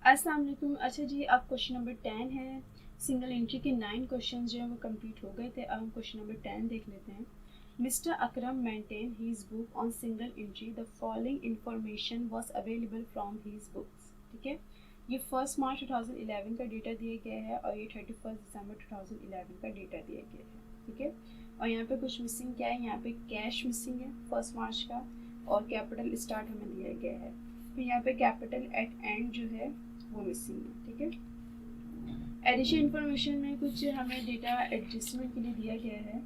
अस्सलाम वालेकुम। अच्छा जी, अब क्वेश्चन नंबर 10 है। सिंगल एंट्री के 9 क्वेश्चन जो हैं वो कंप्लीट हो गए थे। अब हम क्वेश्चन नंबर 10 देख लेते हैं। Mister Akram maintain his book on single entry, the following information was available from his books. ठीक है, ये 1 मार्च 2011 का डेटा दिया गया है और ये 31 दिसंबर 2011 का डेटा दिया गया है। ठीक है, और यहाँ पे कुछ मिसिंग क्या है, यहाँ पे कैश मिसिंग है 1 मार्च का, और कैपिटल स्टार्ट हमें दिया गया है। फिर यहाँ पे कैपिटल एट एंड जो है वो मिसिंग है। ठीक है, एडिशन इंफॉर्मेशन में कुछ हमें डेटा एडजस्टमेंट के लिए दिया गया है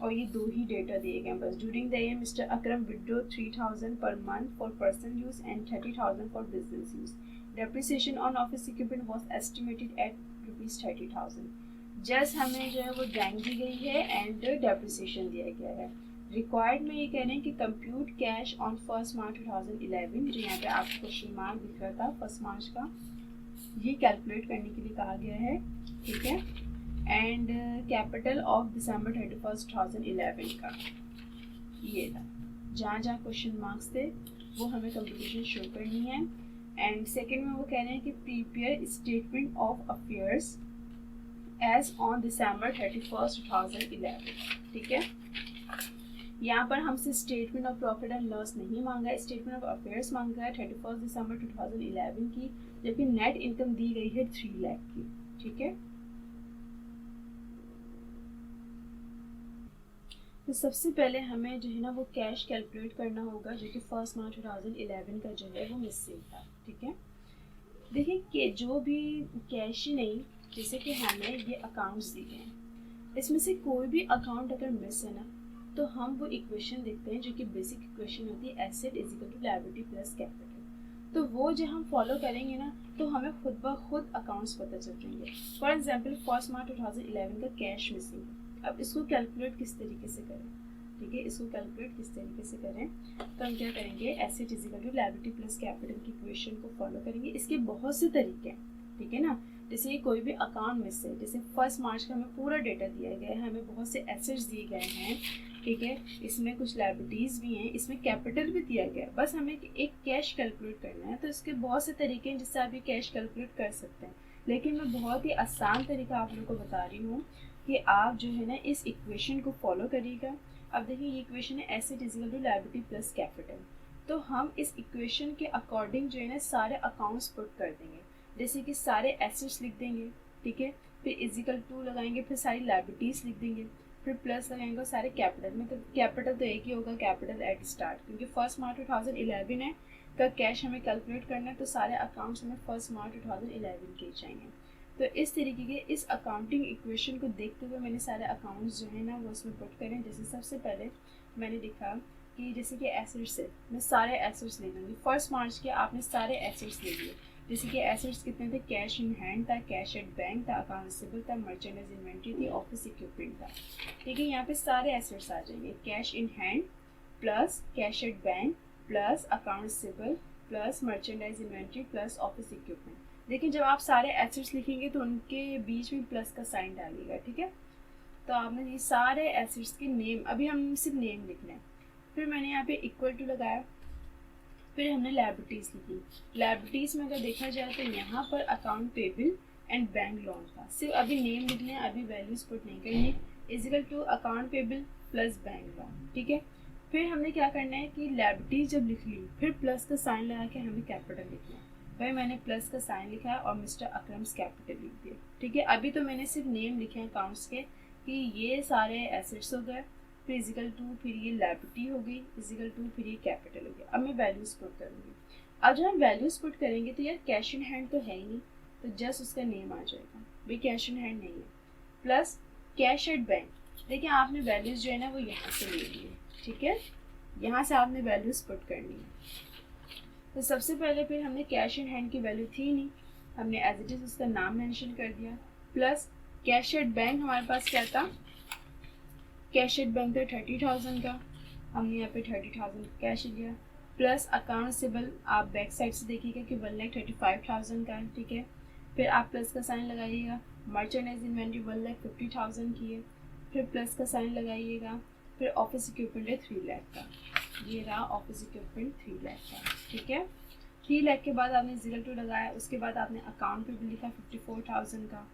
और ये 2 ही डेटा दिए गए हैं बस। During the year mister Akram withdraw 3000 per month for personal use and 30,000 for business use. Depreciation on office equipment was estimated at ₹30,000। Just हमें जो है वो ड्राइंग दी गई है एंड डेप्रिसिएशन दिया गया है। रिक्वायर्ड में ये कह रहे हैं कि कंप्यूट कैश ऑन 1 मार्च 2011, जो यहाँ पे आपको क्वेश्चन मार्क दिख रहा था 1 मार्च का, ये कैलकुलेट करने के लिए कहा गया है। ठीक है, एंड कैपिटल ऑफ दिसंबर 31 2011 का ये था। जहाँ जहाँ क्वेश्चन मार्क्स थे वो हमें कंप्यूटेशन शो करनी है। एंड सेकेंड में वो कह रहे हैं कि prepare statement of affairs as on December 31 2011। ठीक है, यहाँ पर हमसे statement of profit and loss नहीं मांगा है, स्टेटमेंट ऑफ अफेयर्स मांगा है 31 दिसंबर 2011 की, जबकि नेट इनकम दी गई है 3 लाख की। ठीक है, तो सबसे पहले हमें जो है ना वो कैश कैलकुलेट करना होगा, जो कि 1 मार्च 2011 का जो है वो मिसिंग था। ठीक है, देखिए कि जो भी कैश ही नहीं, जैसे कि हमें ये अकाउंट्स दिए हैं, इसमें से कोई भी अकाउंट अगर मिस है ना, तो हम वो इक्वेशन देखते हैं जो कि बेसिक इक्वेशन होती है asset is equal to liability plus capital. तो वो जो हम फॉलो करेंगे ना, तो हमें खुद ब खुद अकाउंट्स पता चल जाएंगे। फॉर एग्जांपल 1 मार्च 2011 का कैश मिसिंग है, अब इसको कैलकुलेट किस तरीके से करें। ठीक है, इसको कैलकुलेट किस तरीके से करें, तो हम क्या करेंगे, asset is equal to liability plus capital की इक्वेशन को फॉलो करेंगे। इसके बहुत से तरीके हैं। ठीक है ना, जैसे कोई भी अकाउंट मिस है, जैसे 1 मार्च का हमें पूरा डेटा दिया गया है, हमें बहुत से एसेट्स दिए गए हैं। ठीक है, इसमें कुछ लायबिलिटीज़ भी हैं, इसमें कैपिटल भी दिया गया है, बस हमें एक कैश कैलकुलेट करना है। तो इसके बहुत से तरीके हैं जिससे आप ये कैश कैलकुलेट कर सकते हैं, लेकिन मैं बहुत ही आसान तरीका आप लोगों को बता रही हूँ कि आप जो है ना इस इक्वेशन को फॉलो करिएगा। अब देखिए ये इक्वेशन है asset is equal to liability plus capital, तो हम इस इक्वेशन के अकॉर्डिंग जो है ना सारे अकाउंट्स पुट कर देंगे। जैसे कि सारे एसेट्स लिख देंगे, ठीक है, फिर इजिकल टू लगाएंगे, फिर सारी लायबिलिटीज़ लिख देंगे, फिर प्लस लगाएंगे सारे कैपिटल में। तो कैपिटल तो एक ही होगा, कैपिटल एट स्टार्ट, क्योंकि 1 मार्च 2011 है का कैश हमें कैलकुलेट करना है, तो सारे अकाउंट्स हमें 1 मार्च 2011 के चाहिए। तो इस तरीके के इस अकाउंटिंग इक्वेशन को देखते हुए मैंने सारे अकाउंट्स जो है ना वो उसमें पुट करें। जैसे सबसे पहले मैंने लिखा कि जैसे कि एसेट्स है, मैं सारे एसेट्स ले लूँगी। 1 मार्च के आपने सारे एसेट्स ले लिए। जैसे कि एसेट्स कितने थे, कैश इन हैंड था, कैश एट बैंक था, अकाउंट रिसीवेबल था, मर्चेंडाइज इन्वेंट्री थी, ऑफिस इक्विपमेंट था। ठीक है, यहाँ पे सारे एसेट्स आ जाएंगे, cash in hand plus cash at bank plus account receivable plus merchandise inventory plus office equipment. लेकिन जब आप सारे एसेट्स लिखेंगे तो उनके बीच में प्लस का साइन डालिएगा। ठीक है, तो आपने ये सारे एसेट्स के नेम, अभी हम सिर्फ नेम लिखना है। फिर मैंने यहाँ पे इक्वल टू लगाया, फिर हमने लायबिलिटीज़ लिखी। लायबिलिटीज़ में अगर देखा जाए तो यहाँ पर account payable and bank loan था, सिर्फ अभी नेम लिखने हैं, अभी वैल्यूज पुट नहीं करनी। Is equal to account payable plus bank loan. ठीक है, फिर हमने क्या करना है कि लायबिलिटीज जब लिख ली, फिर प्लस का साइन लगा के हमें कैपिटल लिखना है। भाई मैंने प्लस का साइन लिखा है और मिस्टर अकरम्स कैपिटल लिख दिया। ठीक है, अभी तो मैंने सिर्फ नेम लिखे हैं अकाउंट्स के कि ये सारे एसेट्स हो गए, फिर इजिकल टू, फिर ये लायबिलिटी हो गई, इजिकल टू, फिर ये कैपिटल हो गया। अब मैं वैल्यूज पुट करूँगी। अब जब हम वैल्यूज पुट करेंगे तो यार कैश इन हैंड तो है ही नहीं, तो जस्ट उसका नेम आ जाएगा, भाई कैश इन हैंड नहीं है। प्लस कैश एट बैंक, देखिए आपने वैल्यूज जो है ना वो यहाँ से ले ली है। ठीक है, यहाँ से आपने वैल्यूज पुट करनी है। तो सबसे पहले फिर हमने कैश इन हैंड की वैल्यू थी नहीं, हमने एज इट इज उसका नाम मेंशन कर दिया। प्लस कैश एट बैंक हमारे पास क्या था, कैश एट बैंक था 30,000 का, हमने यहाँ पे 30,000 कैश लिया। प्लस अकाउंट रिसीवेबल आप बैक साइड से देखिएगा कि 1,35,000 का है। ठीक है, फिर आप प्लस का साइन लगाइएगा। मर्चेंडाइज इन्वेंट्री 1,50,000 की है, फिर प्लस का साइन लगाइएगा। फिर ऑफिस इक्विपमेंट है 3 लाख का। ये रहा ऑफिस इक्विपमेंट 3 लाख का, ठीक है। 3 लाख के बाद आपने 02 लगाया, उसके बाद आपने अकाउंट पे भी लिखा 54,000 का,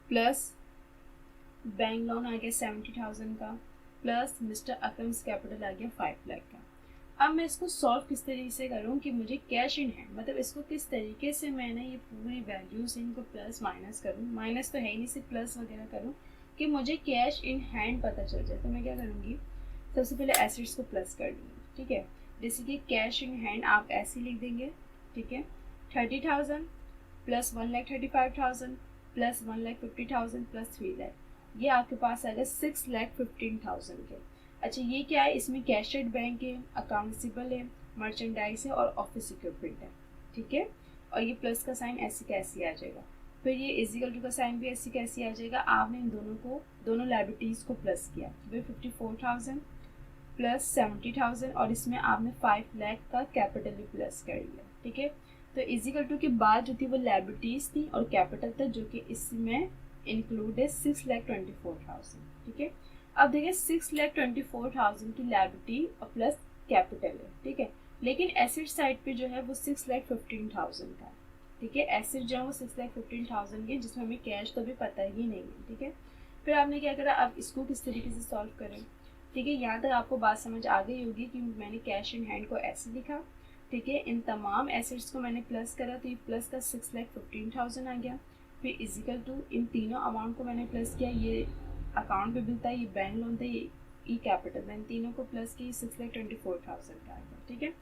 प्लस बैंक लोन आ गया 70,000 का, प्लस मिस्टर अकरम्स कैपिटल आ गया 5 लाख का। अब मैं इसको सॉल्व किस तरीके से करूँ कि मुझे कैश इन हैंड, मतलब इसको किस तरीके से मैंने ये पूरी वैल्यूज इनको प्लस माइनस करूँ, माइनस तो है ही नहीं, सिर्फ प्लस वगैरह करूँ कि मुझे कैश इन हैंड पता चल जाए। तो मैं क्या करूँगी, सबसे पहले एसेट्स को प्लस कर लूँगी, ठीक है। जैसे कि कैश इन हैंड आप ऐसे लिख देंगे, ठीक है, 30,000 प्लस 1,35,000 प्लस 1,50,000 प्लस 3 लाख, ये आपके पास आएगा 6,15,000 के। अच्छा ये क्या है, इसमें कैशड बैंक है, अकाउंटेबल है, मर्चेंडाइज है और ऑफिस इक्विपमेंट है, ठीक है। और ये प्लस का साइन ऐसे का ऐसे आ जाएगा, फिर ये इजिकल टू का साइन भी ऐसे का ऐसे आ जाएगा। आपने इन दोनों लाइबिलिटीज़ को प्लस किया, तो 54,000 प्लस 70,000 और इसमें आपने 5 लाख का कैपिटल भी प्लस कर लिया, ठीक है। तो इजिकल टू के बाद जो थी वो लाइबिलिटीज़ थी और कैपिटल था, जो कि इसमें इंक्लूड है 6,24,000, ठीक है। अब देखिए 6,24,000 की लायबिलिटी और प्लस कैपिटल है, ठीक है, लेकिन एसेट साइड पे जो है वो 6,15,000 का है, ठीक है। एसेट जो है वो 6,15,000 के, जिसमें हमें कैश तो भी पता ही नहीं है, ठीक है। फिर आपने क्या करा, अब इसको किस तरीके से सॉल्व करें, ठीक है। यहाँ तक आपको बात समझ आ गई होगी कि मैंने कैश इन हैंड को ऐसे लिखा, ठीक है, इन तमाम एसेट्स को मैंने प्लस करा तो ये प्लस का 6,15,000 आ गया। फिर इजिकल टू इन तीनों अमाउंट को मैंने प्लस किया, ये अकाउंट पेबल था, ये बैंक लोन था, ये ई कैपिटल था, इन तीनों को प्लस किया 6,24,000 का आएगा, ठीक है।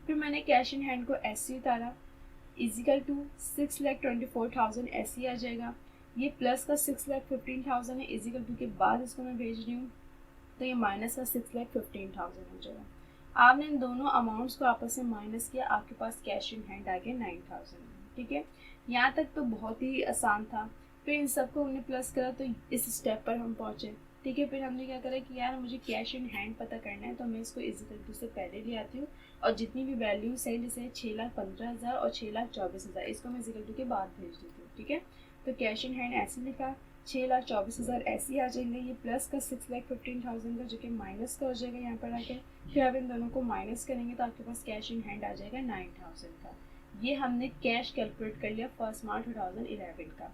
फिर मैंने कैश इन हैंड को ऐसे उतारा, इजिकल टू 6,24,000 ऐसे आ जाएगा, ये प्लस का 6,15,000 है, इजिकल टू के बाद इसको मैं भेज रही हूँ तो ये माइनस का 6,15,000 हो जाएगा। आपने इन दोनों अमाउंट्स को आपस में माइनस किया, आपके पास कैश इन हैंड आ गया 9,000, ठीक है। यहाँ तक तो बहुत ही आसान था। फिर इन सबको हमने प्लस करा तो इस स्टेप पर हम पहुँचे, ठीक है। फिर हमने क्या करा कि यार मुझे कैश इन हैंड पता करना है, तो मैं इसको इजिकल टू से पहले ले आती हूँ और जितनी भी वैल्यूज है जैसे 6,15,000 और 6,24,000 इसको मैं इजिकल टू के बाद भेज देती हूँ, ठीक है। तो कैश इन हैंड ऐसे लिखा, 6,24,000 ऐसे ही आ जाएंगे, ये प्लस का 6,15,000 का जो कि माइनस का हो जाएगा यहाँ पर आके। फिर अब इन दोनों को माइनस करेंगे तो आपके पास कैश इन हैंड आ जाएगा 9,000 का। ये हमने कैश कैलकुलेट कर लिया 1 मार्च 2011 का,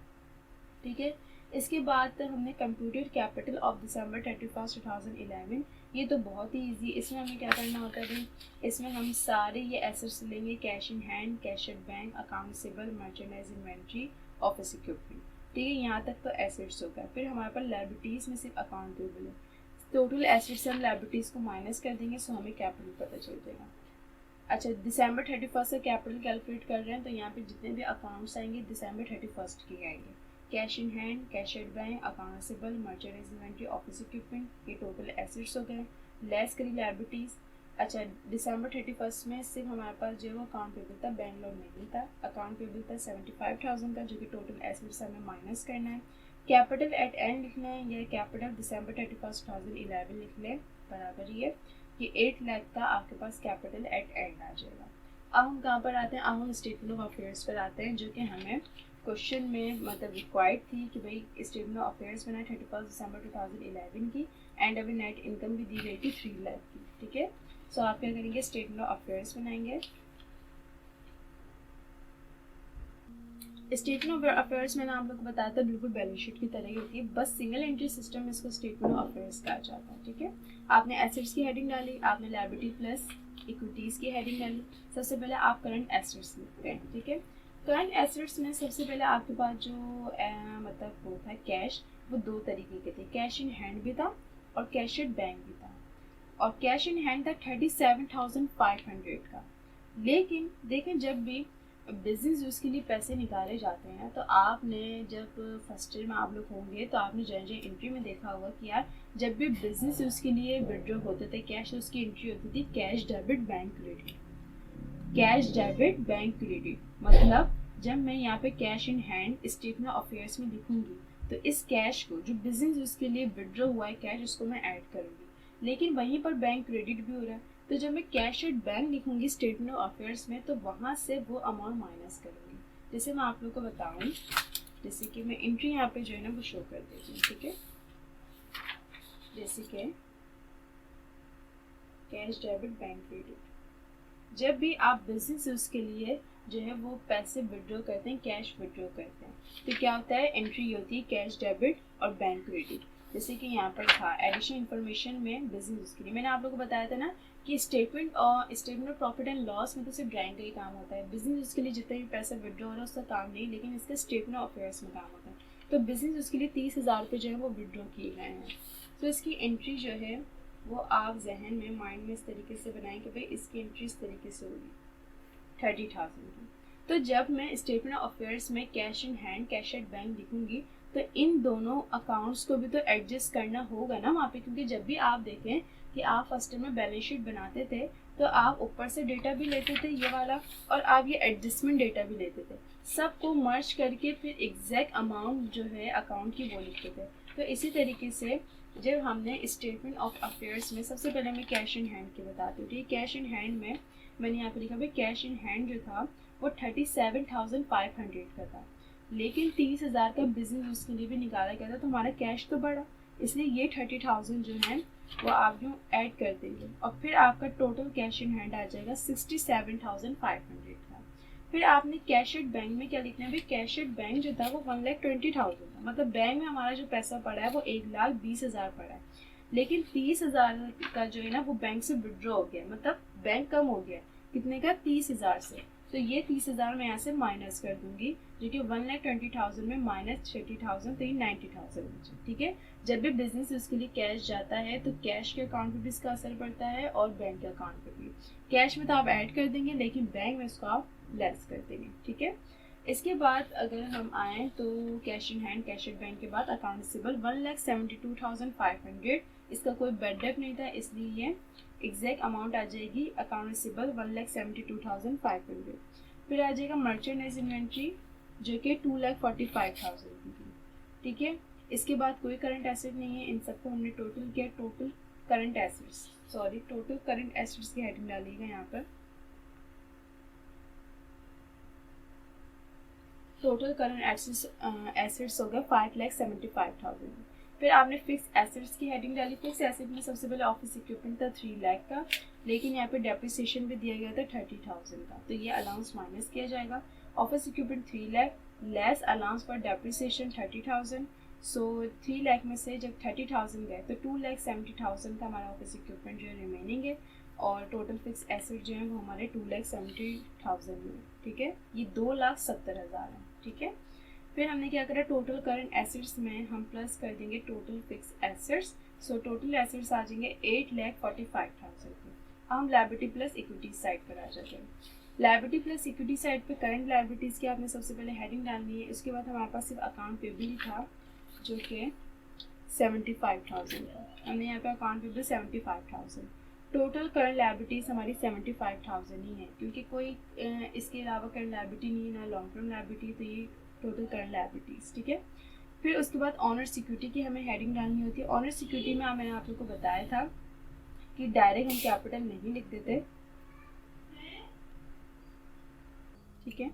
ठीक है। इसके बाद हमने कंप्यूटेड कैपिटल ऑफ दिसंबर 31, 2011। ये तो बहुत ही इजी, इसमें हमें क्या करना होता है भाई, इसमें हम सारे ये एसेट्स लेंगे, cash in hand, cash at bank, accountable, merchandise inventory, office equipment, ठीक है। यहाँ तक तो एसेट्स हो गया। फिर हमारे पास लायबिलिटीज़ में सिर्फ अकाउंटेबल है, टोटल एसेट्स से हम लायबिलिटीज़ को माइनस कर देंगे, सो हमें कैपिटल पता चल जाएगा। अच्छा दिसंबर 31 से कैपिटल कैलकुलेट कर रहे हैं तो यहाँ पे जितने भी अकाउंट्स आएंगे दिसंबर 31 के आएंगे, cash in hand, cash at bank, accountable, merchandise inventory, office equipment, ये टोटल एसेट्स हो गए। लेस करी लायबिलिटीज़। अच्छा दिसंबर 31 में सिर्फ हमारे पास जो है वो अकाउंट पेबल था, बैंक लोन नहीं था, अकाउंट पेबल था 75,000 का, जो कि टोटल एसेट्स हमें माइनस करना है। कैपिटल एट एंड लिखना है, यह कैपिटल दिसंबर 31, 2011 लिख लें, बराबर ही है कि 8 लाख का आपके पास कैपिटल एट एंड आ जाएगा। अब हम कहाँ पर आते हैं, अब हम स्टेटमेंट ऑफ अफेयर्स पर आते हैं, जो कि हमें क्वेश्चन में मतलब रिक्वायर्ड थी कि भाई स्टेटमेंट ऑफ अफेयर्स बनाए 31 दिसंबर 2011 की, एंड अभी नेट इनकम भी दी गई थी 3 लाख की, ठीक है। सो आप क्या करेंगे, स्टेटमेंट ऑफ अफेयर्स बनाएंगे। स्टेटमेंट ऑफ अफेयर्स मैंने आप लोग को बताया था बिल्कुल बैलेंस शीट की तरह ही होती है, बस सिंगल एंट्री सिस्टम में इसको स्टेटमेंट ऑफ अफेयर्स कहा जाता है, ठीक है। आपने एसेट्स की हेडिंग डाली, आपने लायबिलिटी प्लस इक्विटीज़ की हेडिंग डाली। सबसे पहले आप करंट एसेट्स लिखते हैं, ठीक है। करंट एसेट्स में सबसे पहले आपके पास जो मतलब वो था कैश, वो 2 तरीके के थे, कैश इन हैंड भी था और कैश एट बैंक भी था। और कैश इन हैंड था 37,500 का। लेकिन देखें जब भी बिजनेस यूज़ के लिए पैसे निकाले जाते हैं तो आपने जब फर्स्ट ईयर में आप लोग होंगे तो आपने जर्नल एंट्री में देखा होगा कि यार जब भी बिजनेस यूज़ के लिए विड्रॉ होते थे कैश, उसकी एंट्री होती थी cash debit bank credit, cash debit bank credit. मतलब जब मैं यहाँ पे cash in hand statement of affairs में लिखूंगी तो इस कैश को जो बिजनेस यूज़ के लिए विड्रॉ हुआ है कैश, उसको मैं ऐड करूँगी, लेकिन वहीं पर बैंक क्रेडिट भी हो रहा है। तो जब मैं कैश एट बैंक लिखूंगी स्टेटमेंट ऑफ अफेयर्स में तो वहाँ से वो अमाउंट माइनस करूँगी। जैसे मैं आप लोग को बताऊँ, जैसे कि मैं एंट्री यहाँ पे जो है ना वो शो कर देती हूँ, ठीक है। जैसे कि कैश डेबिट, बैंक क्रेडिट। जब भी आप बिजनेस यूज के लिए जो है वो पैसे विड्रॉ करते हैं, कैश विड्रॉ करते हैं, तो क्या होता है, एंट्री होती है कैश डेबिट और बैंक क्रेडिट। जैसे कि यहाँ पर था एडिशनल इन्फॉर्मेशन में बिजनेस यूज के लिए मैंने आप लोगों को बताया था ना कि statement of profit and loss में तो सिर्फ ड्राइंग का ही काम होता है। बिजनेस यूज के लिए जितना भी पैसा विड्रॉ हो रहा है उसका काम नहीं, लेकिन इसका स्टेटमेंट ऑफ अफेयर्स में काम होता है। तो बिजनेस यूज के लिए 30,000 रुपये जो है वो विड्रॉ किए गए हैं। तो इसकी एंट्री जो है वो आप जहन में, माइंड में इस तरीके से बनाएं कि भाई इसकी एंट्री इस तरीके से होगी 30,000 की। तो जब मैं स्टेटमेंट ऑफ अफेयर्स में cash in hand, cash at bank लिखूंगी तो इन दोनों अकाउंट्स को भी तो एडजस्ट करना होगा ना वहाँ पे, क्योंकि जब भी आप देखें कि आप फर्स्ट में बैलेंस शीट बनाते थे तो आप ऊपर से डेटा भी लेते थे ये वाला, और आप ये एडजस्टमेंट डेटा भी लेते थे, सबको मर्ज करके फिर एग्जैक्ट अमाउंट जो है अकाउंट की वो लिखते थे। तो इसी तरीके से जब हमने स्टेटमेंट ऑफ अफेयर्स में, सबसे पहले मैं कैश इन हैंड की बताती हूँ। ठीक, कैश इन हैंड में मैंने यहाँ पे लिखा भाई कैश इन हैंड जो था वो 37,500 का था, लेकिन 30,000 का बिजनेस यूज के लिए भी निकाला गया था, तो हमारा कैश तो बढ़ा, इसलिए ये 30,000 जो है वो आप जो ऐड कर देंगे और फिर आपका टोटल कैश इन हैंड आ जाएगा 67,500 का। फिर आपने कैश एट बैंक में क्या लिखना है भाई, कैश एट बैंक जो था वो 1,20,000 था, मतलब बैंक में हमारा जो पैसा पड़ा है वो 1,20,000 पड़ा है, लेकिन 30,000 का जो है ना वो बैंक से विड्रॉ हो गया, मतलब बैंक कम हो गया, कितने का, 30,000 से। तो ये 30,000 मैं यहाँ से माइनस कर दूंगी, जो कि 1,20,000 में माइनस 30,000 तो ये 90,000 बचे। ठीक है, जब भी बिजनेस उसके लिए कैश जाता है तो कैश के अकाउंट पे भी इसका असर पड़ता है और बैंक के अकाउंट पे भी। कैश में तो आप ऐड कर देंगे लेकिन बैंक में इसको आप लेस कर देंगे। ठीक है, इसके बाद अगर हम आए तो cash in hand, cash at bank के बाद अकाउंट रिसीवेबल 1,72,500, इसका कोई बैड डेट नहीं था, इसलिए ये एग्जैक्ट अमाउंट आ जाएगी अकाउंट रिसीवेबल 1,72,500। फिर आ जाएगा मर्चेंडाइज इन्वेंट्री जो कि 2,45,000 की थी। ठीक है, इसके बाद कोई करंट एसेट नहीं है, इन सबको हमने टोटल किया, टोटल करंट एसेट्स की हेडिंग डाली है यहाँ पर। टोटल करंट एसेट्स हो गया 5,75,000। फिर आपने फिक्स एसेट्स की हेडिंग डाली। फिक्स एसेट में सबसे पहले ऑफिस इक्विपमेंट था 3 लाख का, लेकिन यहाँ पे डेप्रिसिएशन भी दिया गया था 30,000 का, तो ये अलाउंस माइनस किया जाएगा। Office equipment 3 lakh less allowance for depreciation 30,000, सो 3 लाख में से जब 30,000 गए तो 2,70,000 का हमारा ऑफिस इक्विपमेंट जो है रिमेनिंग है, और टोटल फिक्स एसेट जो है वो हमारे 2,70,000 में। ठीक है, ये 2,70,000 है। ठीक है, फिर हमने क्या करा, टोटल करंट एसेट्स में हम प्लस कर देंगे total fix assets, so total assets आ जाएंगे 8,45,000 के। हम लायबिलिटी प्लस इक्विटी साइड पर आ जाते हैं। लायबिलिटी प्लस इक्विटी साइड पे करंट लायबिलिटीज़ की आपने सबसे पहले हेडिंग डालनी है। उसके बाद हमारे पास सिर्फ अकाउंट पेबल था जो कि 75,000 था, हमने यहाँ पे account payable 75,000। Total current liabilities हमारी 75,000 ही है, क्योंकि कोई इसके अलावा करंट लायबिलिटी नहीं है, ना लॉन्ग टर्म लायबिलिटी, तो ये टोटल करंट लायबिलिटीज़। ठीक है, फिर उसके बाद ऑनर सिक्योरिटी की हमें हेडिंग डालनी होती है। ऑनर सिक्योरिटी में मैंने आप लोग को बताया था कि डायरेक्ट हम कैपिटल नहीं लिख देते। ठीक है,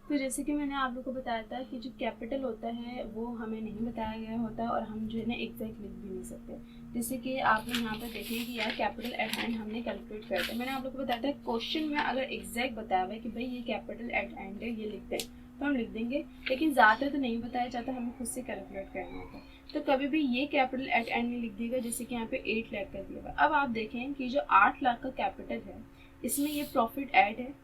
तो जैसे कि मैंने आप लोग को बताया था कि जो कैपिटल होता है वो हमें नहीं बताया गया होता है, और हम जो है ना एग्जैक्ट लिख भी नहीं सकते। जैसे कि आप लोग यहाँ पर देखें कि यार कैपिटल एट एंड हमने कैलकुलेट करते हैं, मैंने आप लोग को बताया था क्वेश्चन में अगर एग्जैक्ट बताया हुआ है कि भाई ये कैपिटल एट एंड है, ये लिखते हैं तो हम लिख देंगे, लेकिन ज़्यादातर तो नहीं बताया जाता, हमें खुद से कैलकुलेट करना होता है। तो कभी भी ये कैपिटल एट एंड में लिख दिएगा, जैसे कि यहाँ पे 8 लाख का दिया हुआ। अब आप देखें कि जो 8 लाख का कैपिटल है इसमें ये प्रॉफिट ऐड है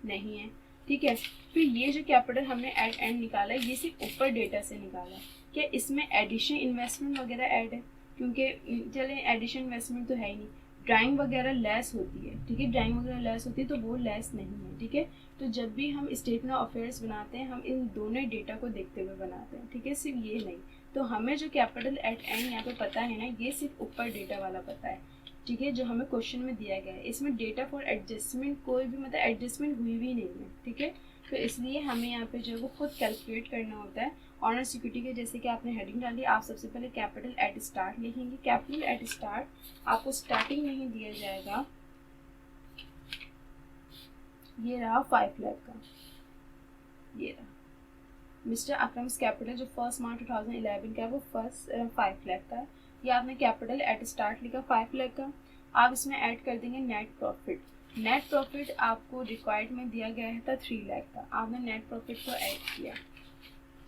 नहीं है। ठीक है, फिर ये जो कैपिटल हमने एट एंड निकाला है ये सिर्फ ऊपर डेटा से निकाला है, क्या इसमें एडिशन इन्वेस्टमेंट वगैरह ऐड है, क्योंकि चले एडिशन इन्वेस्टमेंट तो है ही नहीं। ड्राइंग वगैरह लेस होती है, ठीक है, ड्राइंग वगैरह लेस होती है तो वो लेस नहीं है। ठीक है, तो जब भी हम स्टेटमेंट ऑफ अफेयर्स बनाते हैं हम इन दोनों डेटा को देखते हुए बनाते हैं। ठीक है, सिर्फ ये नहीं, तो हमें जो कैपिटल एट एंड यहाँ पे पता है ना, ये सिर्फ ऊपर डेटा वाला पता है। ठीक है, जो हमें क्वेश्चन में दिया गया है, इसमें डेटा फॉर एडजस्टमेंट कोई भी मतलब एडजस्टमेंट हुई भी नहीं है। ठीक है, तो इसलिए हमें यहाँ पे जो है वो खुद कैलकुलेट करना होता है। ऑनर सिक्योरिटी के जैसे कि आपने हेडिंग डाली, आप सबसे पहले कैपिटल एट स्टार्ट लिखेंगे। कैपिटल एट स्टार्ट आपको स्टार्टिंग में ही दिया जाएगा, ये रहा 5 लाख का, ये रहा मिस्टर अक्रम्स कैपिटल जो 1 मार्च 2011 का है वो 5 लाख का है। ये आपने कैपिटल एट स्टार्ट लिखा 5 लाख का। आप इसमें ऐड कर देंगे नेट प्रॉफिट। नेट प्रॉफिट आपको रिक्वायर्ड में दिया गया है था 3 लाख का, आपने नेट प्रॉफिट को ऐड किया,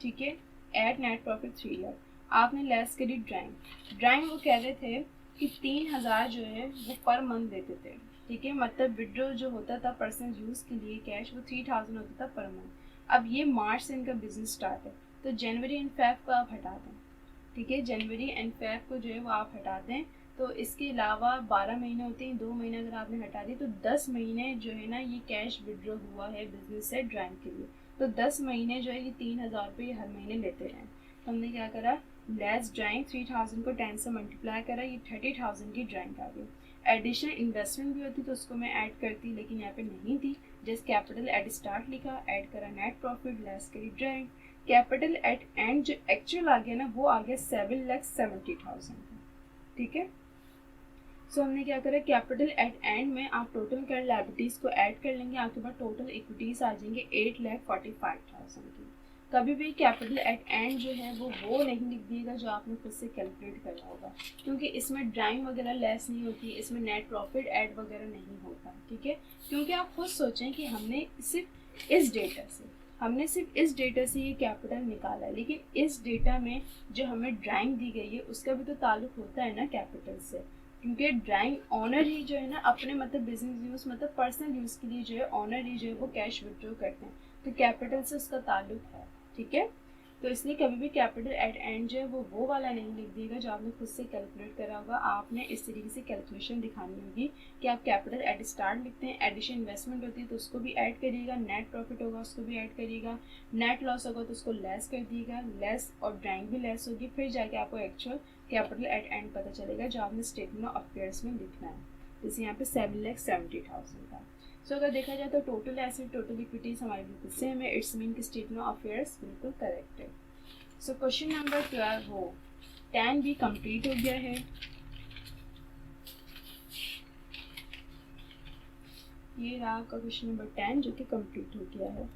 ठीक है, ऐड नेट प्रॉफिट 3 लाख। आपने लेस करी ड्राइंग वो कह रहे थे कि 3000 जो है वो पर मंथ देते थे, ठीक है, मतलब विड्रॉ जो होता था पर्सनल यूज़ के लिए कैश वो 3000 होता था पर मंथ। अब ये मार्च से इनका बिजनेस स्टार्ट है, तो जनवरी एंड फेब को आप हटा दें, ठीक है, जनवरी एंड फेब को जो है वो आप हटा दें। तो इसके अलावा 12 महीने होते हैं, 2 महीने अगर आपने हटा दी तो 10 महीने जो है ना ये कैश विड्रॉ हुआ है बिजनेस से ड्राइंग के लिए। तो 10 महीने जो है ये 3000 रुपये हर महीने लेते हैं। तो हमने क्या करा, लेस ड्राइंग 3000 को 10 से मल्टीप्लाई करा, ये 30,000 की ड्राइंग आ गई। एडिशनल इन्वेस्टमेंट भी होती तो उसको मैं ऐड करती, लेकिन यहाँ पे नहीं थी, जस्ट कैपिटल एट स्टार्ट लिखा, ऐड करा नेट प्रॉफिट, लेस करी ड्राइंग। कैपिटल एट एंड जो एक्चुअल आ गया ना वो आ गया 7,70,000, ठीक है। सो हमने क्या करा, कैपिटल एट एंड में आप टोटल कर लायबिलिटीज़ को ऐड कर लेंगे, आपके पास टोटल इक्विटीज़ आ जाएंगे 8,45,000 की। कभी भी कैपिटल एट एंड जो है वो नहीं लिख दिएगा जो आपने खुद से कैलकुलेट करना होगा, क्योंकि इसमें ड्राइंग वगैरह लेस नहीं होती, इसमें नेट प्रॉफिट ऐड वगैरह नहीं होता, ठीक है। क्योंकि आप खुद सोचें कि हमने सिर्फ इस डेटा से ये कैपिटल निकाला है, लेकिन इस डेटा में जो हमें ड्राइंग दी गई है उसका भी तो ताल्लुक होता है ना कैपिटल से, क्योंकि ड्राइंग ऑनर ही जो है ना अपने मतलब बिजनेस यूज़ मतलब पर्सनल यूज़ के लिए जो है ऑनर ही जो है वो कैश विड्रॉ करते हैं, तो कैपिटल से उसका ताल्लुक है, ठीक है। तो इसलिए कभी भी कैपिटल एट एंड जो है वो वाला नहीं लिख दिएगा जो आपने खुद से कैलकुलेट करा होगा। आपने इस तरीके से कैलकुलेशन दिखानी होगी कि आप कैपिटल एट स्टार्ट लिखते हैं, एडिशन इन्वेस्टमेंट होती है तो उसको भी ऐड करिएगा, नेट प्रॉफिट होगा उसको भी ऐड करिएगा, नेट लॉस होगा तो उसको लेस कर दिएगा, लेस और ड्राइंग भी लेस होगी, फिर जाके आपको एक्चुअल कैपिटल एट एंड पता चलेगा जो आपने स्टेटमेंट ऑफ अफेयर्स में लिखना है। जैसे यहाँ पे 7,70,000 था। सो अगर देखा जाए तो टोटल एसेट टोटल इक्विटीज हमारी बिल्कुल सेम है, इट्स मीन कि स्टेटमेंट ऑफ अफेयर्स बिल्कुल करेक्ट है। सो क्वेश्चन नंबर 12 हो 10 भी कंप्लीट हो गया है। ये रहा आपका क्वेश्चन नंबर 10 जो कि कंप्लीट हो गया है।